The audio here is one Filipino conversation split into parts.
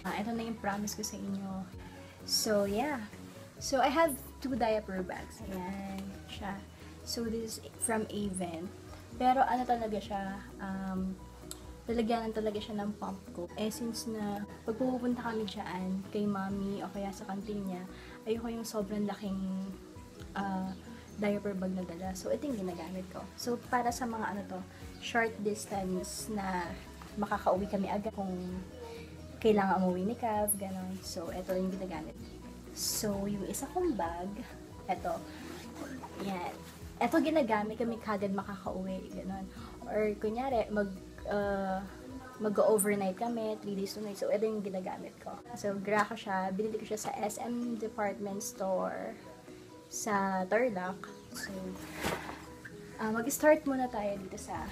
Ito na yung promise ko sa inyo. So, yeah. So, I have 2 diaper bags. Ayan, siya. So, this is from Avon. Pero, ano talaga siya, lalagyanan talaga siya ng pump ko. Since na, pag pupunta kami dyan, kay mommy o kaya sa kantin niya, ayoko yung sobrang laking diaper bag na dala. So, ito yung ginagamit ko. So, para sa mga ano to, short distance na makakauwi kami agad kung kailangan umuwi ni Cav, gano'n. So, ito yung ginagamit. So, yung isa kong bag, ito, yan. Ito ginagamit kami kagad makakauwi, gano'n. Or, kunyari, mag-overnight kami, 3 days 2 nights. So, ito yung ginagamit ko. So, gra ko siya. Binili ko siya sa SM Department Store sa Tarlac. So, mag-start muna tayo dito sa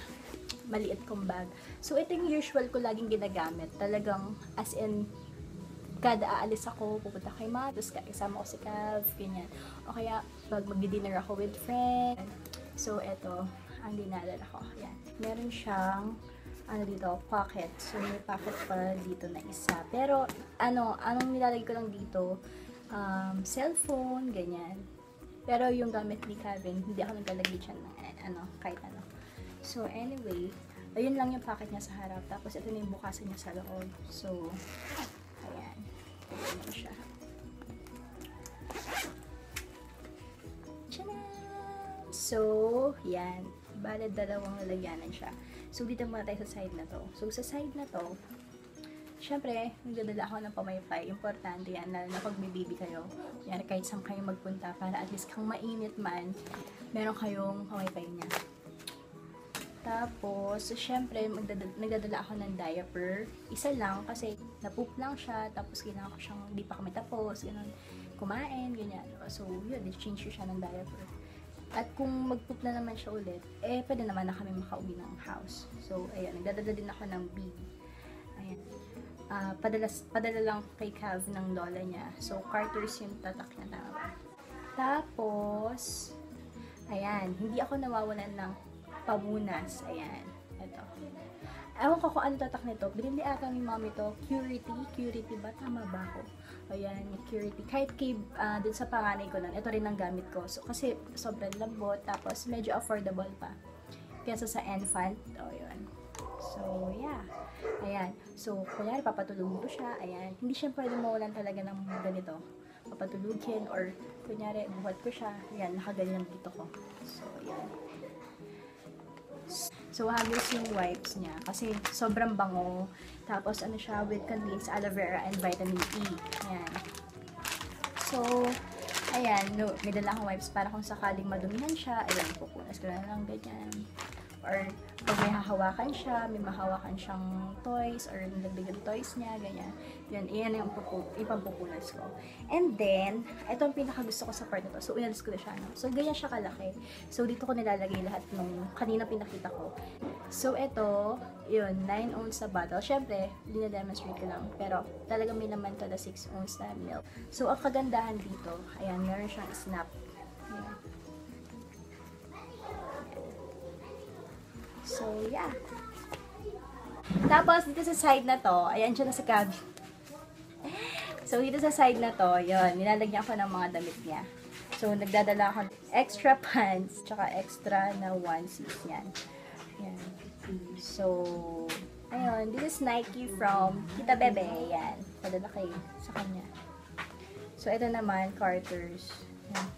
maliit kong bag. So, ito yung usual ko laging ginagamit. Talagang, as in, kada aalis ako, pupunta kay Ma, tapos kasama ko si Cav, ganyan. O kaya, pag mag-dinner ako with friend. So, ito, ang dinadala ko. Yan. Meron siyang, ano dito, pocket. So, may pocket pa dito na isa. Pero, anong nilalagay ko lang dito, cellphone, ganyan. Pero, yung gamit ni Kevin, hindi ako naglalagay dyan ng, kahit ano. So, anyway, ayun lang yung pocket niya sa harap. Tapos, ito na yung bukasan niya sa loob. So, ayan. Ito na siya. Tchanan! So, yan. Bale, dalawang lalagyanan siya. So, dito muna tayo sa side na to. So, sa side na to, syempre, nagdadala ako ng pamaypay. Importante yan, lalo na pag may baby kayo. Yan, kahit saan kayo magpunta, para at least kung mainit man, meron kayong pamaypay niya. Tapos, syempre, nagdadala ako ng diaper. Isa lang, kasi napoop lang siya, tapos kailangan ko siyang, hindi pa kami tapos, ganun, kumain, ganyan. So, yun, change ko siya ng diaper. At kung mag-poop na naman siya ulit, pwede naman na kami makauwi ng house. So, ayan, nagdadala din ako ng big. Ayan. Padala lang kay Cav ng lola niya. So, Carter's yung tatak niya, tama ba? Tapos, ayan, hindi ako nawawalan ng pamunas. Ayan, ito. Ewan ko kung ano tatak nito. Binili ata ni mommy to. Curity ba? Tama ba ako? Ayan, Curity. Kahit kay, dun sa panganay ko nun, ito rin ang gamit ko. So, kasi sobrang lambot, tapos medyo affordable pa. Kesa sa Enfant. O, yun. So, yeah. Ayan. So, kunyari, papatulogin ko siya. Ayan. Hindi siya pwede mawalan talaga ng ganito. Papatulugin, or kunyari, buhat ko siya. Ayan, nakaganyan dito ko. So, ayan. So, hagis yung wipes niya. Kasi, sobrang bango. Tapos, ano siya, with contains aloe vera and vitamin E. Ayan. So, ayan. No, may dala akong wipes para kung sakaling madumihan siya. Ayan, pupunas ko na lang ganyan. Or, pag may hahawakan siya, may mahawakan siyang toys, or nilagdagan toys niya, ganyan. Yan, iyan yung ipampupunas ko. And then, ito ang pinakagusto ko sa part na to. So, inalis ko na siya, no? So, ganyan siya kalaki. So, dito ko nilalagay lahat nung kanina pinakita ko. So, ito, yun, 9 ounce na bottle. Siyempre, dina-demonstrate ko lang. Pero, talaga may naman to na 6 ounce na milk. So, ang kagandahan dito, ayan, meron siyang snap. Ayan. So, yeah. Tapos, dito sa side na to, ayan siya na sa cabin. So, dito sa side na to, yun, nilalagyan ko ng mga damit niya. So, nagdadala ako ng extra pants, tsaka extra na onesies yan. Yan. So, ayun, this is Nike from Tita Bebe, yan. Padala kay sa kanya. So, ito naman, Carter's. Yan.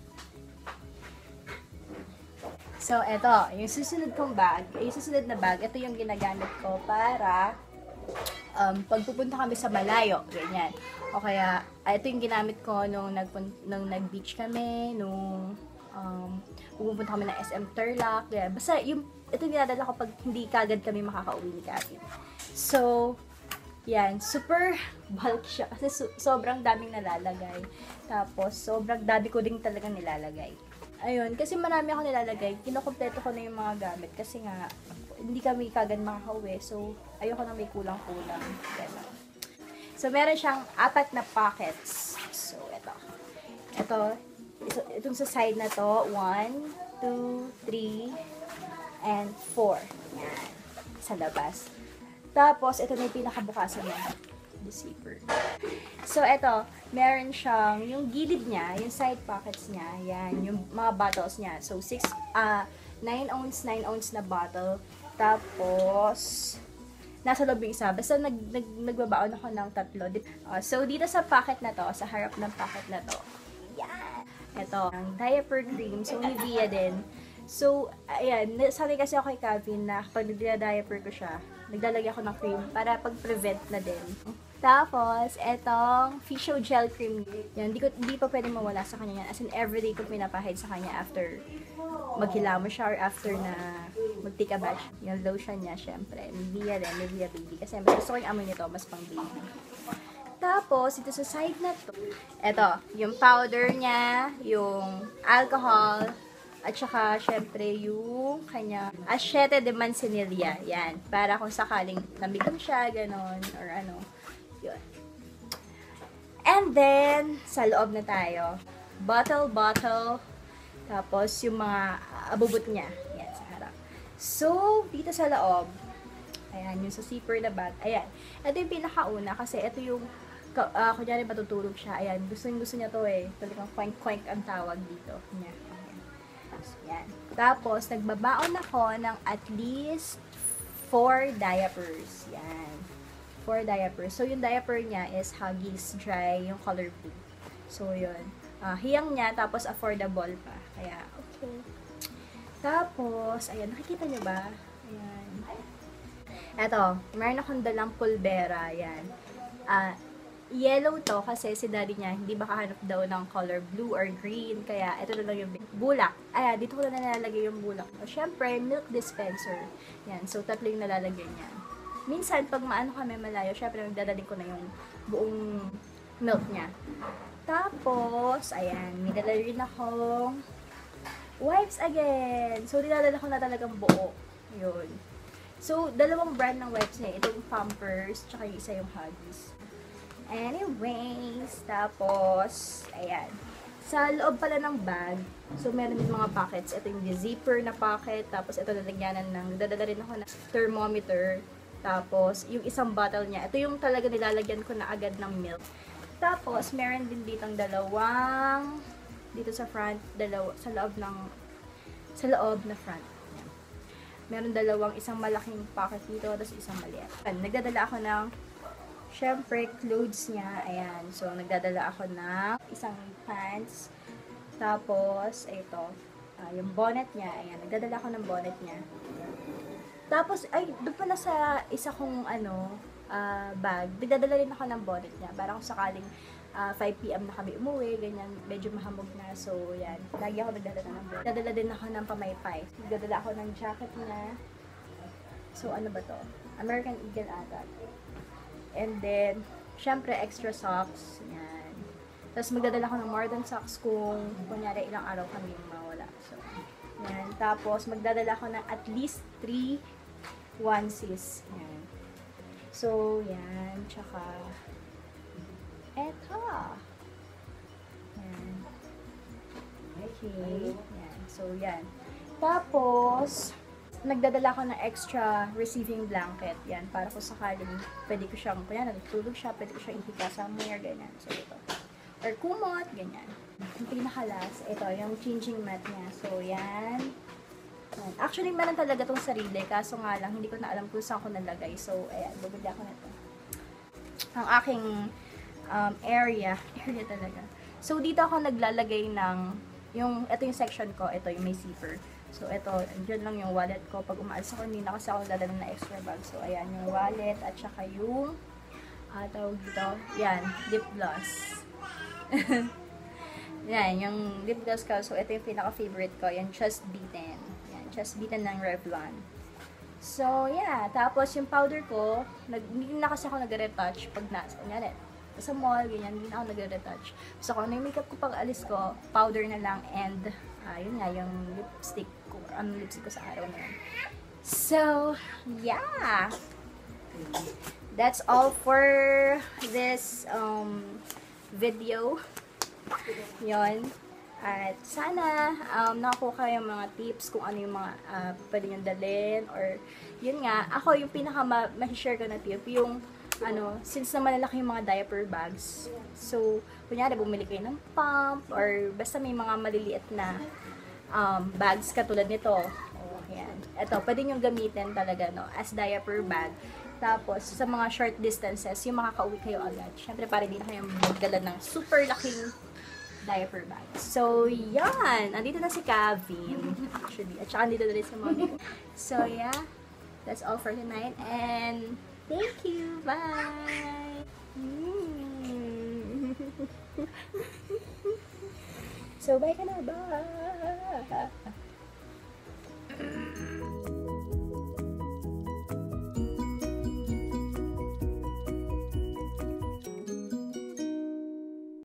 So, ito, yung susunod kong bag, yung susunod na bag, ito yung ginagamit ko para pag pupunta kami sa malayo, ganyan. O kaya, ito yung ginamit ko nung nag-beach kami, nung pupunta kami ng SM Tarlac, ganyan. Basta, ito yung dinadala ko pag hindi kagad kami makakauwi ni Kathy. So, yan, super bulk siya kasi sobrang daming nalalagay. Tapos, sobrang dami ko din talagang nilalagay. Ayun, kasi marami ako nilalagay. Kinokompleto ko na yung mga gamit kasi nga, hindi kami kagad makakauwi. So, ayoko na may kulang-kulang. So, meron siyang 4 na pockets. So, itong sa side na to, 1, 2, 3, and 4. Yan, sa labas. Tapos, ito na yung pinakabukasan niya. The zipper. So, eto, meron siyang, yung gilid niya, yung side pockets niya, yan, yung mga bottles niya. So, 9 ounce na bottle. Tapos, nasa loob yung isa. Basta nagbabaon ako ng 3. So, dito sa pocket na to, sa harap ng pocket na to, yan! Ito, ang diaper cream. So, Nivea din. So, ayan, sabi kasi ako kay Calvin na pag nagda-diaper ko siya, naglalagay ako ng cream para pag-prevent na din. Tapos, etong Physio Gel Cream. Yan, hindi pa pwedeng mawala sa kanya yan. As in, everyday ko pinapahid sa kanya after maghilamos siya or after na mag-take a bath. Yung lotion niya, syempre. Nivea din, Nivea Baby. Kasi gusto ko yung amoy nito, mas pang baby. Tapos, ito sa side na to, eto, yung powder niya, yung alcohol, at saka, syempre, yung kanya Achete de Manzanilla. Yan. Para kung sakaling namigang siya, ganon, or ano. Yun. And then, sa loob na tayo. Bottle. Tapos, yung mga abubot niya. Yan, sa harap. So, dito sa loob, ayan, yung sa zipper na bag. Ayan. Ito yung pinakauna kasi ito yung, kunyari matutulog siya. Ayan, gusto niya to eh. Talagang quank ang tawag dito. Ayan. Yan. Tapos, nagbabaon ako ng at least 4 diapers. Yan. 4 diapers. So, yung diaper niya is Huggies Dry, yung color blue. So, yun. Hiyang niya, tapos affordable pa. Kaya, okay. Tapos, ayan, nakikita niyo ba? Ayan. Eto, meron akong dalang pulbera. Ayan. Yellow to kasi si daddy niya hindi makahanap daw ng color blue or green. Kaya ito na lang yung bulak. Ayan, dito ko na nalalagay yung bulak. O, syempre, milk dispenser. Yan, so 3 yung nalalagay niya. Minsan, pag maano kami malayo, syempre, magdadaling ko na yung buong milk niya. Tapos, ayan, may dala rin akong wipes again. So, dinadala ko na talagang buo. Yun. So, dalawang brand ng wipes niya. Ito yung Pampers, tsaka yung isa yung Huggies. Anyways, tapos, ayan. Sa loob pala ng bag, so meron din mga pockets. Ito yung zipper na pocket, tapos ito lalagyanan ng, dadala rin ako ng thermometer. Tapos, yung isang bottle niya, ito yung talaga nilalagyan ko na agad ng milk. Tapos, meron din ditong dalawang, dito sa front, sa loob na front. Ayan. Meron dalawang, isang malaking pocket dito, tapos isang maliit. Nagdadala ako ng syempre, clothes niya, ayan. So, nagdadala ako ng isang pants. Tapos, ito, yung bonnet niya, ayan. Nagdadala ako ng bonnet niya. Tapos, ay, doon pala sa isa kong, bag, nagdadala rin ako ng bonnet niya. Para kung sakaling 5 p.m. na kami umuwi, ganyan, medyo mahamog na. So, yan. Lagi ako nagdadala ng bonnet. Nagdadala din ako ng pamaypay. Nagdadala ako ng jacket niya. So, ano ba to? American Eagle ata. And then, syempre, extra socks. Yan. Tapos, magdadala ko ng more than socks kung kunyari ilang araw kami mawala. So, yan. Tapos, magdadala ko ng at least 3 onesies. Yan. So, yan. Tsaka, eto. Yan. Okay. Yan. So, yan. Tapos, nagdadala ko ng extra receiving blanket. Yan, para kung sakaling pwede ko siyang, kaya natutulog siya, pwede ko siyang ihika somewhere, ganyan. So, ito. Or kumot, ganyan. Yung pinakalas, ito, yung changing mat niya. So, yan. Actually, meron talaga itong sarili, kaso nga lang, hindi ko na alam kung saan ko nalagay. So, ayan, bubili ako nito. Ang aking area talaga. So, dito ako naglalagay ng, ito yung section ko, ito yung may zipper. So, ito, andyan lang yung wallet ko. Pag umaalis ako, hindi na kasi ako dadala na extra bag. So, ayan, yung wallet, at saka yung, tawag dito, yan, lip gloss. Yan, yung lip gloss ko. So, ito yung pinaka-favorite ko. Yan, Just Beaten. Yan, Just Beaten ng Revlon. So, yeah. Tapos, yung powder ko, hindi na kasi ako nag-retouch pag kunyari, sa mall, ganyan, hindi na ako nag-retouch. So, kung ano yung makeup ko pag alis ko, powder na lang, and, yun nga, yung lipstick ko, lipstick ko sa araw na yun. So, yeah. That's all for this, video. Yun. At sana, nakakuha kayo yung mga tips kung ano yung mga pwede nyo dalhin, or, yun nga, ako yung pinaka ma-share ko na tip, yung since na malalaki yung mga diaper bags, so, kunyari, bumili kayo ng pump, or basta may mga maliliit na bags katulad nito. Oh, yan. Ito, pwede nyo gamitin talaga, no, as diaper bag. Tapos, sa mga short distances, yung makakauwi kayo agad. Syempre, para di na kayo magdala ng super laking diaper bag. So, yan. Andito na si Kevin. Actually, at saka andito na rin si mommy. So, yeah. That's all for tonight. And, thank you. Bye! So, bye ka na. Bye!